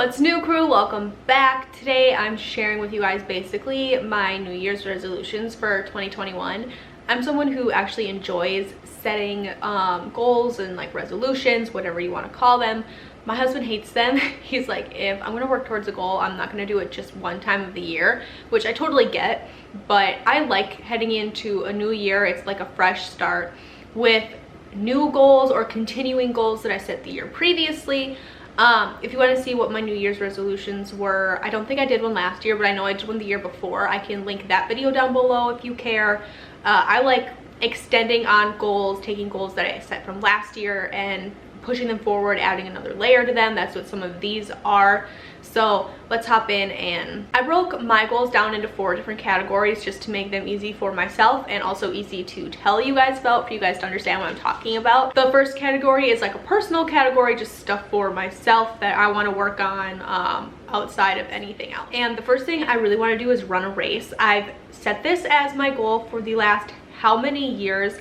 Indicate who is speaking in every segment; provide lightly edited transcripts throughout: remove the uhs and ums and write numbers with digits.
Speaker 1: What's new, crew? Welcome back. Today I'm sharing with you guys basically my New Year's resolutions for 2021. I'm someone who actually enjoys setting goals and like resolutions, whatever you want to call them. My husband hates them. He's like, if I'm gonna work towards a goal, I'm not gonna do it just one time of the year, which I totally get, but I like heading into a new year. It's like a fresh start with new goals or continuing goals that I set the year previously. If you want to see what my New Year's resolutions were, I don't think I did one last year, but I know I did one the year before. I can link that video down below if you care. I like extending on goals, taking goals that I set from last year and pushing them forward, adding another layer to them. That's what some of these are. So let's hop in, and I broke my goals down into 4 different categories just to make them easy for myself and also easy to tell you guys about, for you guys to understand what I'm talking about. The first category is like a personal category, just stuff for myself that I want to work on outside of anything else. And the first thing I really want to do is run a race. I've set this as my goal for the last how many years,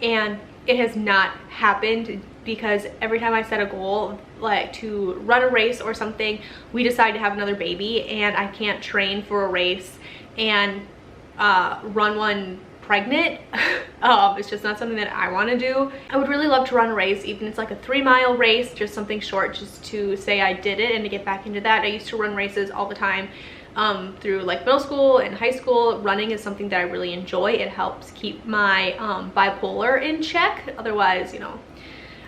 Speaker 1: and it has not happened because every time I set a goal like to run a race or something, we decide to have another baby, and I can't train for a race and run one pregnant. It's just not something that I want to do. I would really love to run a race, even if it's like a 3-mile race, just something short, just to say I did it and to get back into that. I used to run races all the time through like middle school and high school. Running is something that I really enjoy. It helps keep my bipolar in check. Otherwise, you know,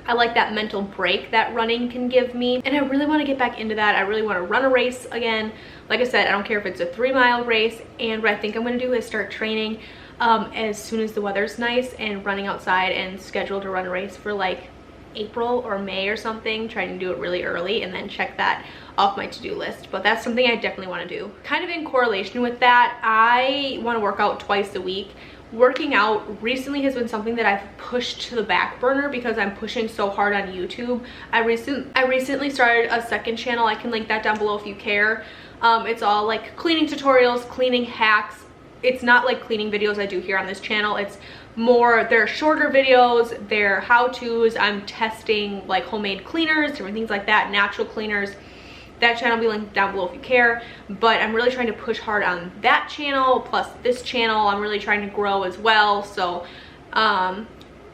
Speaker 1: I like that mental break that running can give me, and I really want to get back into that. I really want to run a race again. Like I said, I don't care if it's a 3-mile race, and what I think I'm going to do is start training as soon as the weather's nice and running outside, and schedule to run a race for like April or May or something, trying to do it really early and then check that off my to-do list. But that's something I definitely want to do. Kind of in correlation with that, I want to work out twice a week. Working out recently has been something that I've pushed to the back burner because I'm pushing so hard on YouTube. I recently started a second channel. I can link that down below if you care. It's all like cleaning tutorials, cleaning hacks. It's not like cleaning videos I do here on this channel. It's more, they're shorter videos, they're how-tos. I'm testing like homemade cleaners, different things like that, natural cleaners. That channel will be linked down below if you care, but I'm really trying to push hard on that channel, plus this channel. I'm really trying to grow as well, so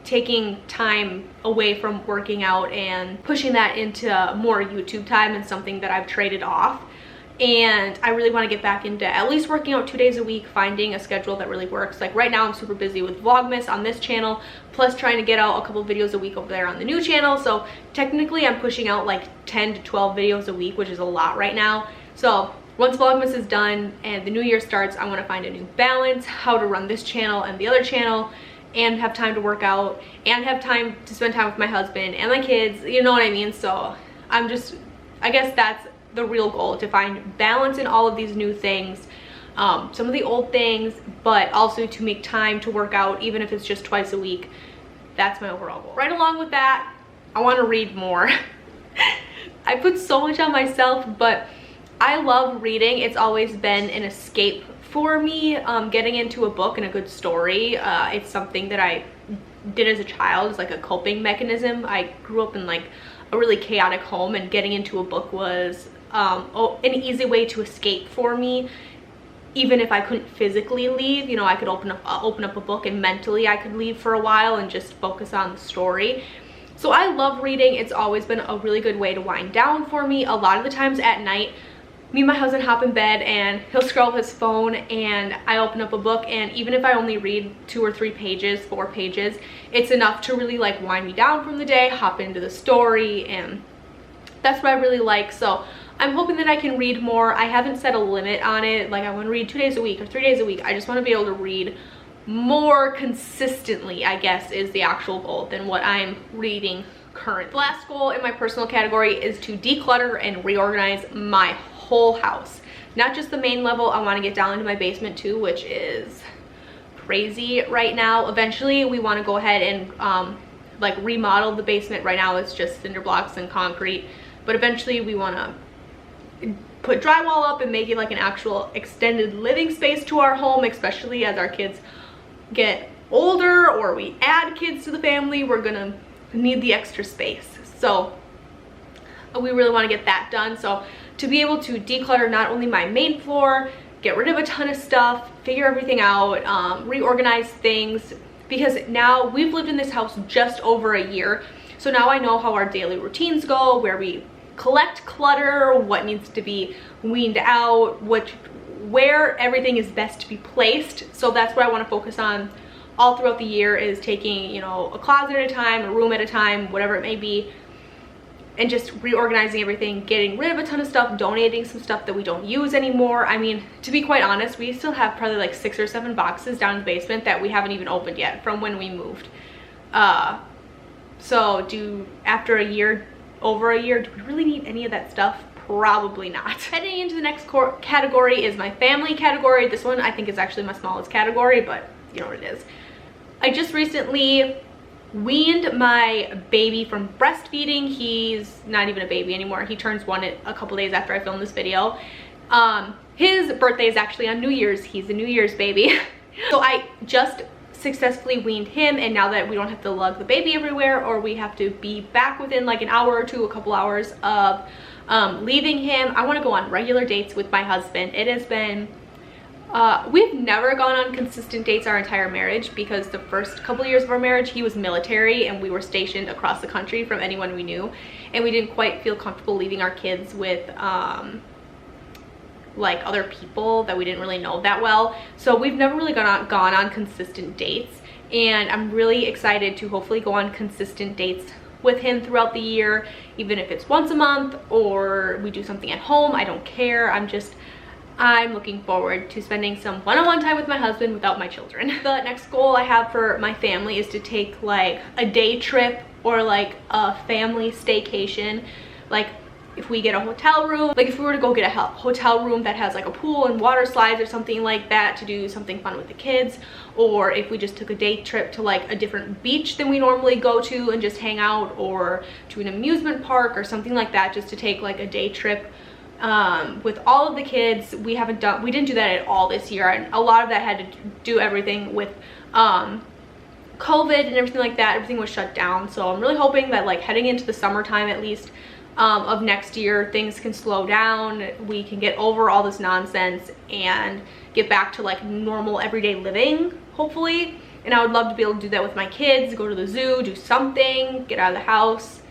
Speaker 1: taking time away from working out and pushing that into more YouTube time is something that I've traded off. And I really want to get back into at least working out 2 days a week, finding a schedule that really works. Like right now I'm super busy with Vlogmas on this channel, plus trying to get out a couple videos a week over there on the new channel. So technically I'm pushing out like 10 to 12 videos a week, which is a lot right now. So once Vlogmas is done and the new year starts, I want to find a new balance, how to run this channel and the other channel, and have time to work out and have time to spend time with my husband and my kids, you know what I mean? So I guess that's the real goal, to find balance in all of these new things, some of the old things, but also to make time to work out, even if it's just twice a week. That's my overall goal. Right along with that, I want to read more. I put so much on myself, but I love reading. It's always been an escape for me. Getting into a book and a good story, it's something that I did as a child. It's like a coping mechanism. I grew up in like a really chaotic home, and getting into a book was an easy way to escape for me. Even if I couldn't physically leave, you know, I could open up a book, and mentally I could leave for a while and just focus on the story. So I love reading. It's always been a really good way to wind down for me. A lot of the times at night, me and my husband hop in bed and he'll scroll his phone and I open up a book, and even if I only read 2 or 3 pages, 4 pages, it's enough to really like wind me down from the day, hop into the story, and that's what I really like. So I'm hoping that I can read more. I haven't set a limit on it, like I want to read 2 days a week or 3 days a week. I just want to be able to read more consistently, I guess, is the actual goal, than what I'm reading currently. The last goal in my personal category is to declutter and reorganize my whole house. Not just the main level, I want to get down into my basement too, which is crazy right now. Eventually we want to go ahead and like remodel the basement. Right now it's just cinder blocks and concrete, but eventually we want to put drywall up and make it like an actual extended living space to our home, especially as our kids get older or we add kids to the family. We're gonna need the extra space, so we really want to get that done. So to be able to declutter not only my main floor, get rid of a ton of stuff, figure everything out, reorganize things, because now we've lived in this house just over a year. So now I know how our daily routines go, where we collect clutter, what needs to be weaned out, where everything is best to be placed. So that's what I want to focus on all throughout the year, is taking, you know, a closet at a time, a room at a time, whatever it may be, and just reorganizing everything, getting rid of a ton of stuff, donating some stuff that we don't use anymore. I mean, to be quite honest, we still have probably like 6 or 7 boxes down in the basement that we haven't even opened yet from when we moved. So after a year, over a year, do we really need any of that stuff? Probably not. Heading into the next category is my family category. This one I think is actually my smallest category, but you know what it is. I just recently weaned my baby from breastfeeding. He's not even a baby anymore. He turns 1 a couple days after I filmed this video. His birthday is actually on New Year's. He's a New Year's baby. So I just successfully weaned him, and now that we don't have to lug the baby everywhere, or we have to be back within like an hour or two, a couple hours of leaving him, I want to go on regular dates with my husband. It has been we've never gone on consistent dates our entire marriage, because the first couple of years of our marriage he was military and we were stationed across the country from anyone we knew, and we didn't quite feel comfortable leaving our kids with like other people that we didn't really know that well. So we've never really gone on consistent dates, and I'm really excited to hopefully go on consistent dates with him throughout the year, even if it's once a month or we do something at home. I don't care. I'm looking forward to spending some one-on-one time with my husband without my children. The next goal I have for my family is to take like a day trip or like a family staycation. Like if we get a hotel room, like if we were to go get a hotel room that has like a pool and water slides or something like that, to do something fun with the kids, or if we just took a day trip to like a different beach than we normally go to and just hang out, or to an amusement park or something like that, just to take like a day trip with all of the kids. We didn't do that at all this year, and a lot of that had to do everything with COVID and everything like that. Everything was shut down. So I'm really hoping that like heading into the summertime at least of next year, things can slow down, we can get over all this nonsense and get back to like normal everyday living, hopefully. And I would love to be able to do that with my kids, go to the zoo, do something, get out of the house,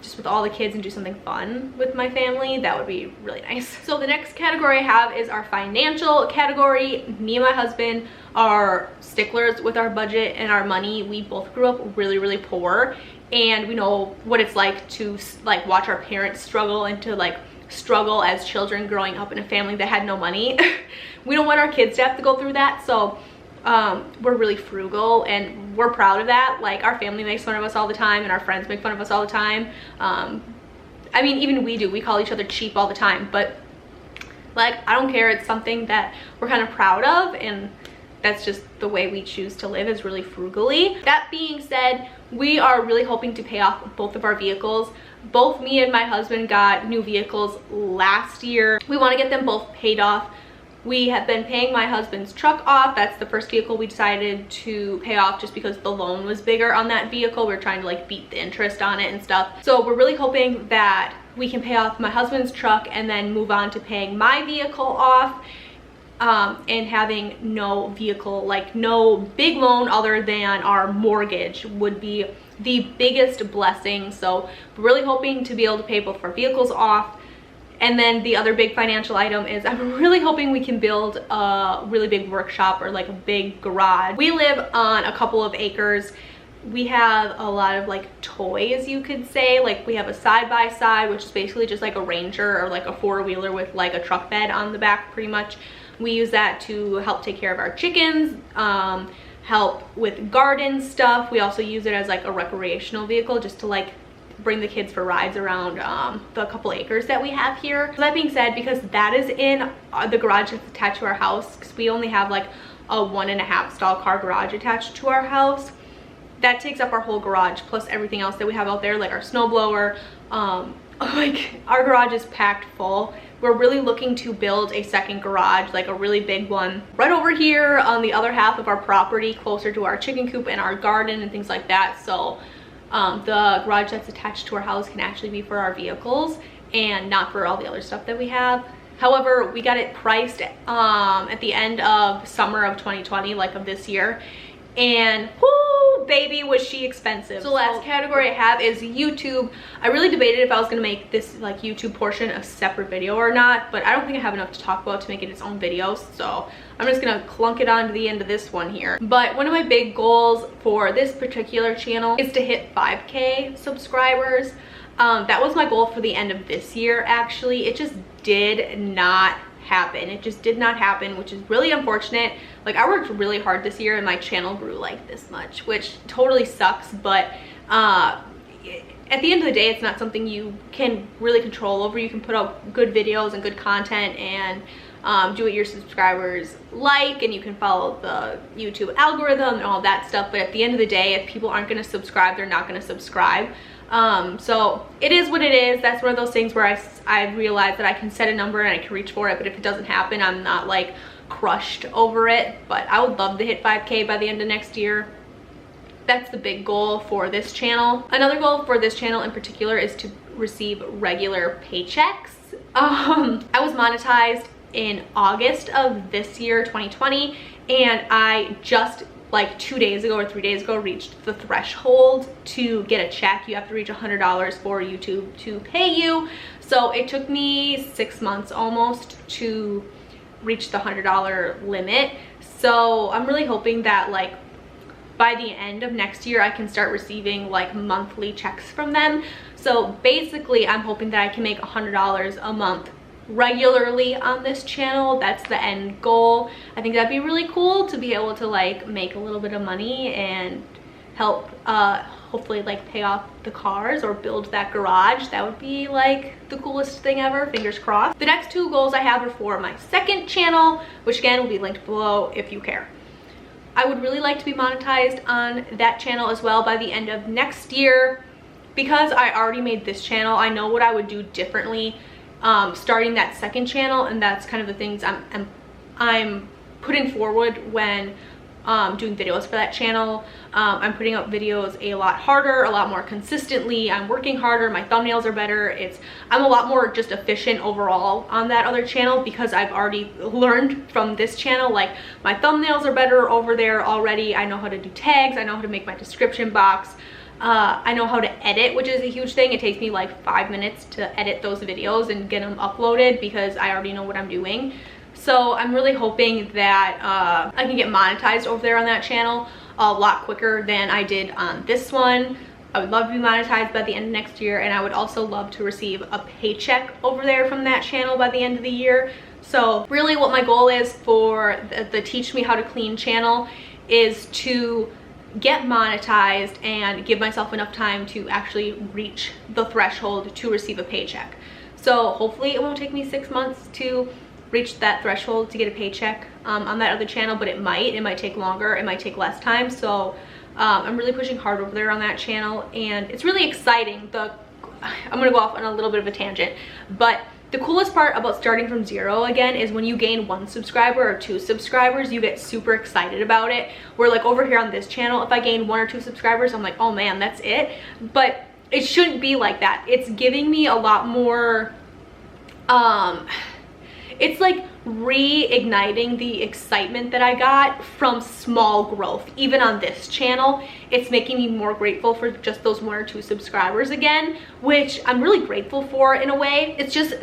Speaker 1: just with all the kids, and do something fun with my family. That would be really nice. So the next category I have is our financial category. Me and my husband are sticklers with our budget and our money. We both grew up really, really poor, and we know what it's like to like watch our parents struggle, and to like struggle as children growing up in a family that had no money. We don't want our kids to have to go through that. So we're really frugal, and we're proud of that. Like our family makes fun of us all the time, and our friends make fun of us all the time. I mean, even we do. We call each other cheap all the time, but like I don't care. It's something that we're kind of proud of, and that's just the way we choose to live, is really frugally. That being said, we are really hoping to pay off both of our vehicles. Both me and my husband got new vehicles last year. We want to get them both paid off. We have been paying my husband's truck off. That's the first vehicle we decided to pay off, just because the loan was bigger on that vehicle. We're trying to like beat the interest on it and stuff. So we're really hoping that we can pay off my husband's truck and then move on to paying my vehicle off, and having no vehicle, like no big loan other than our mortgage would be the biggest blessing. So we're really hoping to be able to pay both of our vehicles off. And then the other big financial item is I'm really hoping we can build a really big workshop, or like a big garage. We live on a couple of acres. We have a lot of like toys, you could say. Like we have a side-by-side, which is basically just like a Ranger or like a four-wheeler with like a truck bed on the back pretty much. We use that to help take care of our chickens, help with garden stuff. We also use it as like a recreational vehicle, just to like bring the kids for rides around the couple acres that we have here. So that being said, because that is in the garage that's attached to our house, because we only have like a 1.5 stall car garage attached to our house, that takes up our whole garage, plus everything else that we have out there, like our snowblower. Like our garage is packed full. We're really looking to build a second garage, like a really big one, right over here on the other half of our property, closer to our chicken coop and our garden and things like that. So the garage that's attached to our house can actually be for our vehicles, and not for all the other stuff that we have. However, we got it priced at the end of summer of 2020, like of this year, and whoo, baby, was she expensive. So last category I have is YouTube. I really debated if I was gonna make this like YouTube portion a separate video or not, but I don't think I have enough to talk about to make it its own video, so I'm just gonna clunk it on to the end of this one here. But one of my big goals for this particular channel is to hit 5K subscribers. That was my goal for the end of this year. Actually, it just did not happen. It just did not happen, which is really unfortunate. Like, I worked really hard this year and my channel grew like this much, which totally sucks, but at the end of the day, it's not something you can really control over. You can put out good videos and good content and do what your subscribers like, and you can follow the YouTube algorithm and all that stuff, but at the end of the day, if people aren't going to subscribe, they're not going to subscribe. So it is what it is. That's one of those things where I realize that I can set a number and I can reach for it, but if it doesn't happen, I'm not like crushed over it. But I would love to hit 5K by the end of next year. That's the big goal for this channel. Another goal for this channel in particular is to receive regular paychecks. I was monetized in August of this year, 2020, and I just like 2 days ago or 3 days ago reached the threshold to get a check. You have to reach $100 for YouTube to pay you. So it took me 6 months almost to reach the $100 limit. So I'm really hoping that like by the end of next year I can start receiving like monthly checks from them. So basically I'm hoping that I can make $100 a month regularly on this channel. That's the end goal. I think that'd be really cool to be able to like make a little bit of money and help hopefully like pay off the cars or build that garage. That would be like the coolest thing ever, fingers crossed. The next two goals I have are for my second channel, which again will be linked below if you care. I would really like to be monetized on that channel as well by the end of next year. Because I already made this channel, I know what I would do differently starting that second channel, and that's kind of the things I'm putting forward when doing videos for that channel. I'm putting up videos a lot harder, a lot more consistently. I'm working harder, my thumbnails are better. I'm a lot more just efficient overall on that other channel because I've already learned from this channel. Like, my thumbnails are better over there already. I know how to do tags, I know how to make my description box. I know how to edit, which is a huge thing. It takes me like 5 minutes to edit those videos and get them uploaded because I already know what I'm doing. So I'm really hoping that I can get monetized over there on that channel a lot quicker than I did on this one. I would love to be monetized by the end of next year, and I would also love to receive a paycheck over there from that channel by the end of the year. So really what my goal is for the Teach Me How to Clean channel is to get monetized and give myself enough time to actually reach the threshold to receive a paycheck. So hopefully it won't take me 6 months to reach that threshold to get a paycheck on that other channel, but it might take longer, it might take less time. So I'm really pushing hard over there on that channel, and it's really exciting. I'm gonna go off on a little bit of a tangent, but the coolest part about starting from zero again is when you gain 1 subscriber or 2 subscribers, you get super excited about it. Where like over here on this channel, if I gain 1 or 2 subscribers, I'm like, oh man, that's it. But it shouldn't be like that. It's giving me a lot more, it's like reigniting the excitement that I got from small growth. Even on this channel, it's making me more grateful for just those 1 or 2 subscribers again, which I'm really grateful for in a way. It's just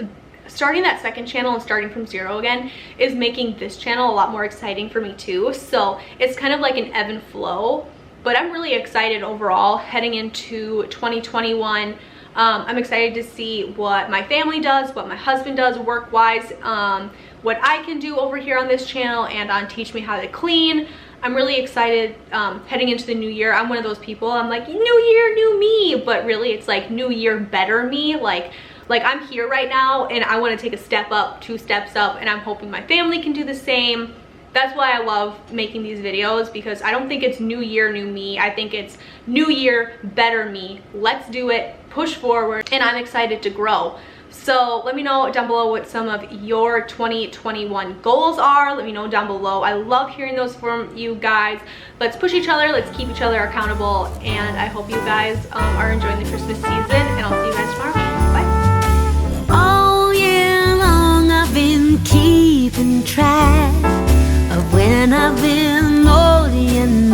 Speaker 1: starting that second channel and starting from zero again is making this channel a lot more exciting for me too. So it's kind of like an ebb and flow, but I'm really excited overall heading into 2021. I'm excited to see what my family does, what my husband does work-wise, what I can do over here on this channel and on Teach Me How to Clean. I'm really excited heading into the new year. I'm one of those people, I'm like, new year, new me, but really it's like new year, better me. Like I'm here right now and I want to take a step up, 2 steps up, and I'm hoping my family can do the same. That's why I love making these videos, because I don't think it's new year, new me. I think it's new year, better me. Let's do it, push forward, and I'm excited to grow. So let me know down below what some of your 2021 goals are. Let me know down below. I love hearing those from you guys. Let's push each other, let's keep each other accountable, and I hope you guys are enjoying the Christmas season, and I'll see you guys tomorrow. Bye.
Speaker 2: And I've been lonely and